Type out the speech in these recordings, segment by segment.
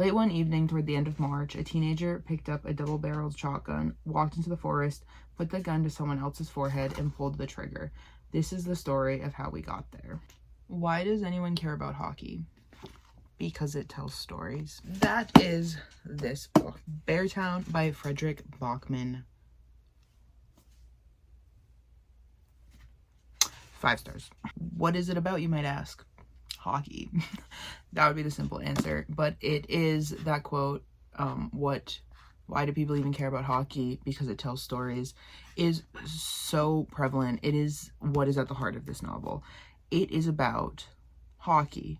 Late one evening toward the end of March, a teenager picked up a double-barreled shotgun, walked into the forest, put the gun to someone else's forehead, and pulled the trigger. This is the story of how we got there. Why does anyone care about hockey? Because it tells stories. That is this book, Beartown by Fredrik Backman. 5 stars. What is it about, you might ask? Hockey. That would be the simple answer. But it is that quote, why do people even care about hockey? Because it tells stories, is so prevalent. It is what is at the heart of this novel. It is about hockey,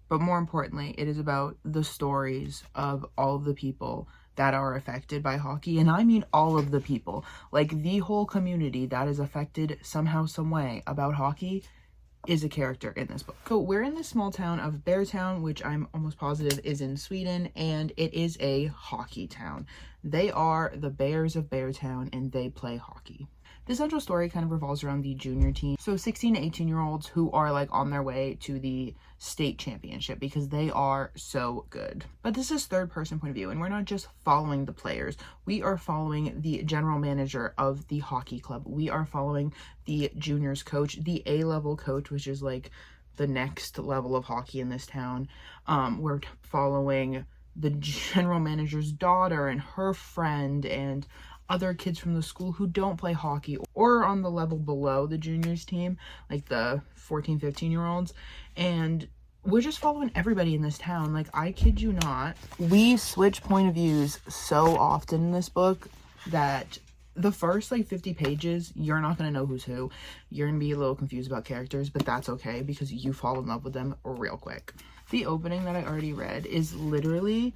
but more importantly, it is about the stories of all of the people that are affected by hockey. And I mean all of the people, like the whole community that is affected somehow, some way about hockey is a character in this book. So we're in the small town of Beartown, which I'm almost positive is in Sweden, and it is a hockey town. They are the Bears of Beartown, and they play hockey. The central story kind of revolves around the junior team. So 16 to 18-year-olds who are like on their way to the state championship because they are so good. But this is third person point of view, and we're not just following the players. We are following the general manager of the hockey club. We are following the juniors coach, the A-level coach, which is like the next level of hockey in this town. We're following the general manager's daughter and her friend and other kids from the school who don't play hockey or on the level below the juniors team, like the 14, 15-year-olds. And we're just following everybody in this town. Like, I kid you not. We switch point of views so often in this book that the first like 50 pages, you're not going to know who's who. You're going to be a little confused about characters, but that's okay because you fall in love with them real quick. The opening that I already read is literally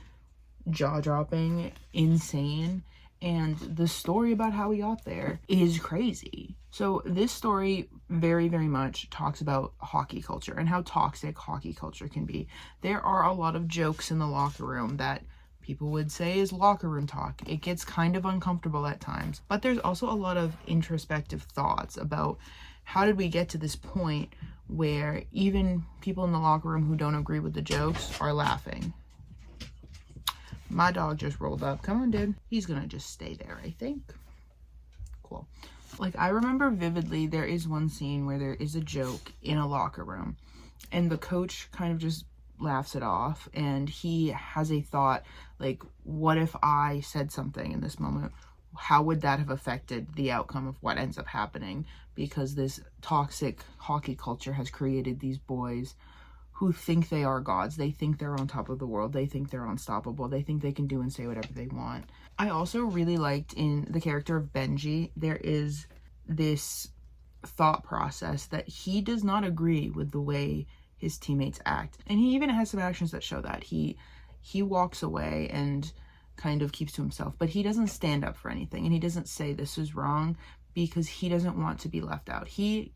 jaw-dropping, insane. And the story about how we got there is crazy. So this story very, very much talks about hockey culture and how toxic hockey culture can be. There are a lot of jokes in the locker room that people would say is locker room talk. It gets kind of uncomfortable at times. But there's also a lot of introspective thoughts about how did we get to this point where even people in the locker room who don't agree with the jokes are laughing. My dog just rolled up. Come on, dude. He's gonna just stay there, I think. Cool. Like, I remember vividly there is one scene where there is a joke in a locker room and the coach kind of just laughs it off, and he has a thought like, what if I said something in this moment? How would that have affected the outcome of what ends up happening? Because this toxic hockey culture has created these boys who think they are gods. They think they're on top of the world. They think they're unstoppable. They think they can do and say whatever they want. I also really liked in the character of Benji, there is this thought process that he does not agree with the way his teammates act. And he even has some actions that show that. He walks away and kind of keeps to himself, but he doesn't stand up for anything, and he doesn't say this is wrong because he doesn't want to be left out. He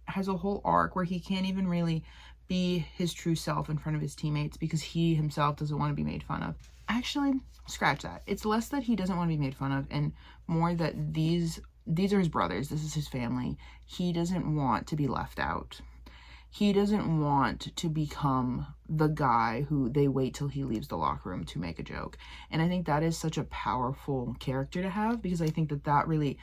has a whole arc where he can't even really be his true self in front of his teammates because he himself doesn't want to be made fun of. Actually, scratch that. It's less that he doesn't want to be made fun of and more that these are his brothers. This is his family. He doesn't want to be left out. He doesn't want to become the guy who they wait till he leaves the locker room to make a joke. And I think that is such a powerful character to have, because I think that that really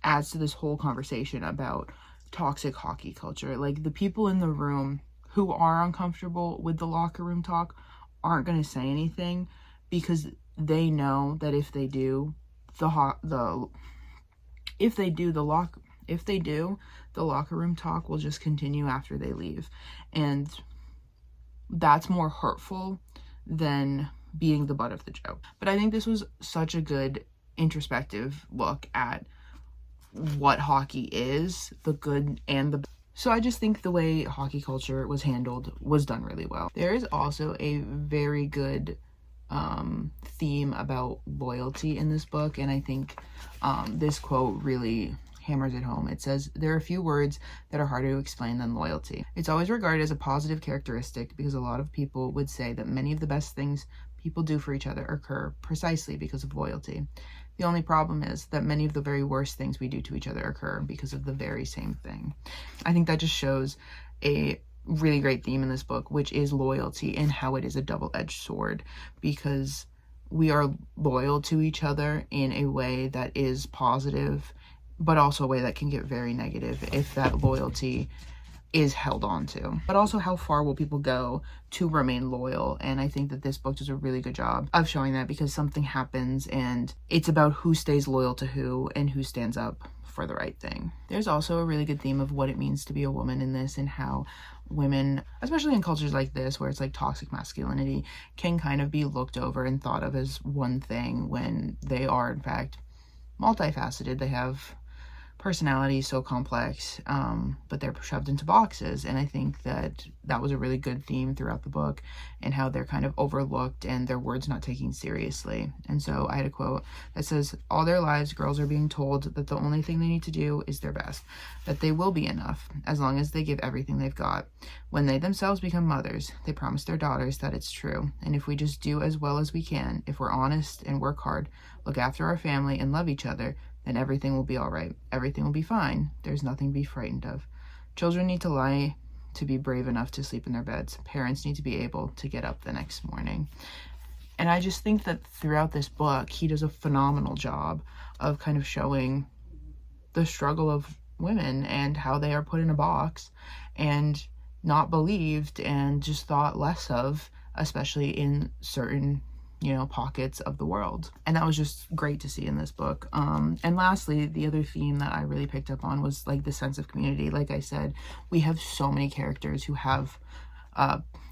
adds to this whole conversation about toxic hockey culture. Like, the people in the room who are uncomfortable with the locker room talk aren't going to say anything because they know that if they do, the locker room talk will just continue after they leave. And that's more hurtful than being the butt of the joke. But I think this was such a good introspective look at what hockey is, the good and the bad. So I just think the way hockey culture was handled was done really well. There is also a very good theme about loyalty in this book, and I think this quote really hammers it home. It says, "There are few words that are harder to explain than loyalty. It's always regarded as a positive characteristic because a lot of people would say that many of the best things people do for each other occur precisely because of loyalty. The only problem is that many of the very worst things we do to each other occur because of the very same thing." I think that just shows a really great theme in this book, which is loyalty and how it is a double-edged sword, because we are loyal to each other in a way that is positive, but also a way that can get very negative if that loyalty is held on to. But also, how far will people go to remain loyal? And I think that this book does a really good job of showing that, because something happens and it's about who stays loyal to who and who stands up for the right thing. There's also a really good theme of what it means to be a woman in this, and how women, especially in cultures like this where it's like toxic masculinity, can kind of be looked over and thought of as one thing when they are in fact multifaceted. They have personalities so complex, but they're shoved into boxes. And I think that that was a really good theme throughout the book, and how they're kind of overlooked and their words not taken seriously. And so I had a quote that says, "All their lives, girls are being told that the only thing they need to do is their best, that they will be enough as long as they give everything they've got. When they themselves become mothers, they promise their daughters that it's true. And if we just do as well as we can, if we're honest and work hard, look after our family and love each other, then everything will be all right. Everything will be fine. There's nothing to be frightened of. Children need to lie to be brave enough to sleep in their beds. Parents need to be able to get up the next morning." And I just think that throughout this book, he does a phenomenal job of kind of showing the struggle of women and how they are put in a box and not believed and just thought less of, especially in certain pockets of the world. And that was just great to see in this book. And lastly, the other theme that I really picked up on was like the sense of community. Like I said, we have so many characters who have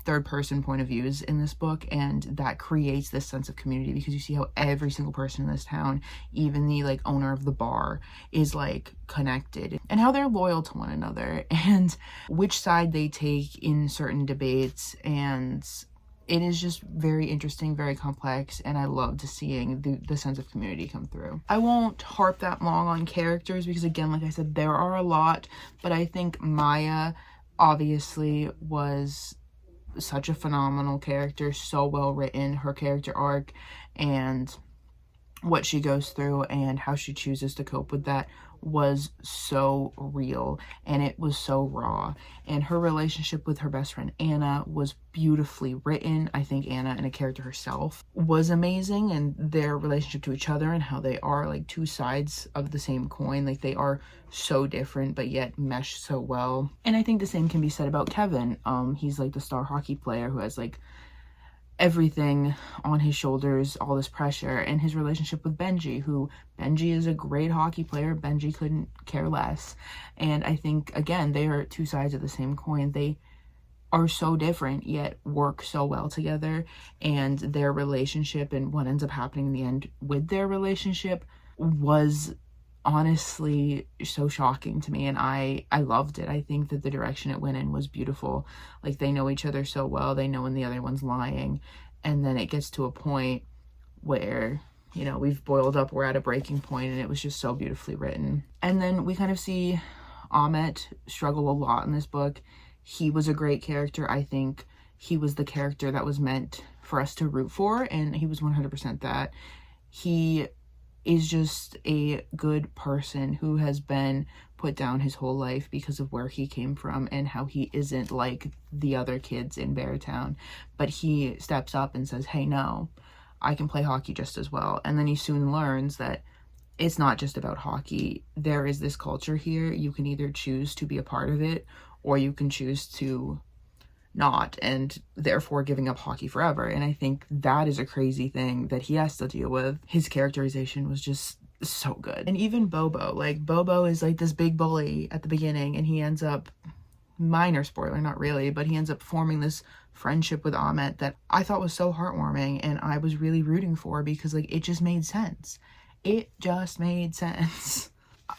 third person point of views in this book, and that creates this sense of community, because you see how every single person in this town, even the like owner of the bar, is like connected, and how they're loyal to one another, and which side they take in certain debates. And it is just very interesting, very complex, and I loved seeing the sense of community come through. I won't harp that long on characters because, again, like I said, there are a lot, but I think Maya obviously was such a phenomenal character, so well written. Her character arc and what she goes through and how she chooses to cope with that was so real, and it was so raw. And her relationship with her best friend Anna was beautifully written. I think Anna, and a character herself, was amazing, and their relationship to each other and how they are like two sides of the same coin. Like, they are so different but yet mesh so well. And I think the same can be said about Kevin. He's like the star hockey player who has like everything on his shoulders, all this pressure, and his relationship with Benji is a great hockey player. Benji couldn't care less. And I think, again, they are two sides of the same coin. They are so different yet work so well together, and their relationship and what ends up happening in the end with their relationship was honestly so shocking to me, and I loved it. I think that the direction it went in was beautiful. Like, they know each other so well, they know when the other one's lying, and then it gets to a point where, we've boiled up, we're at a breaking point, and it was just so beautifully written. And then we kind of see Amit struggle a lot in this book. He was a great character. I think he was the character that was meant for us to root for, and he was 100% that. He is just a good person who has been put down his whole life because of where he came from and how he isn't like the other kids in Beartown. But he steps up and says, hey, no, I can play hockey just as well. And then he soon learns that it's not just about hockey. There is this culture here. You can either choose to be a part of it, or you can choose to not, and therefore giving up hockey forever. And I think that is a crazy thing that he has to deal with. His characterization was just so good. And even Bobo is like this big bully at the beginning, and he ends up, minor spoiler, not really, but he ends up forming this friendship with Amit that I thought was so heartwarming, and I was really rooting for, because like it just made sense.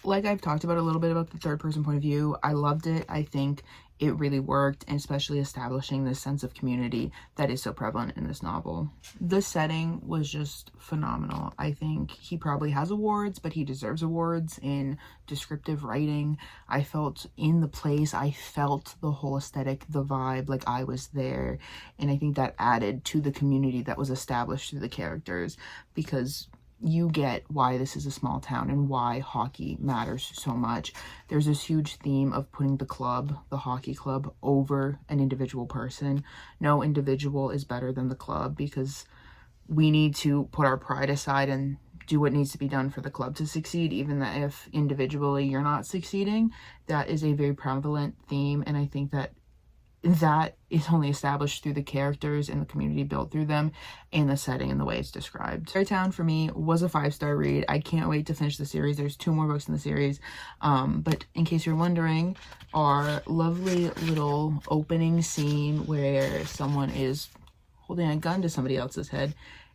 Like I've talked about a little bit about the third person point of view. I loved it. I think it really worked, and especially establishing this sense of community that is so prevalent in this novel. The setting was just phenomenal. I think he probably has awards, but he deserves awards in descriptive writing. I felt in the place. I felt the whole aesthetic, the vibe, like I was there. And I think that added to the community that was established through the characters, because you get why this is a small town and why hockey matters so much. There's this huge theme of putting the club, the hockey club, over an individual person. No individual is better than the club, because we need to put our pride aside and do what needs to be done for the club to succeed, even that if individually you're not succeeding. That is a very prevalent theme, and I think that is only established through the characters and the community built through them and the setting and the way it's described. Beartown for me was a 5-star read. I can't wait to finish the series. There's 2 more books in the series. But in case you're wondering, our lovely little opening scene where someone is holding a gun to somebody else's head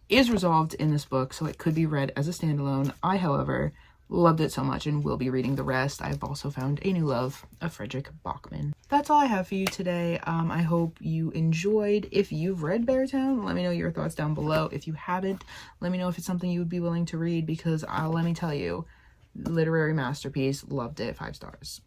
is resolved in this book, so it could be read as a standalone. I, however, loved it so much and will be reading the rest. I've also found a new love of Fredrik Backman. That's all I have for you today. I hope you enjoyed. If you've read Beartown, let me know your thoughts down below. If you haven't, let me know if it's something you would be willing to read, because let me tell you, literary masterpiece. Loved it. 5 stars.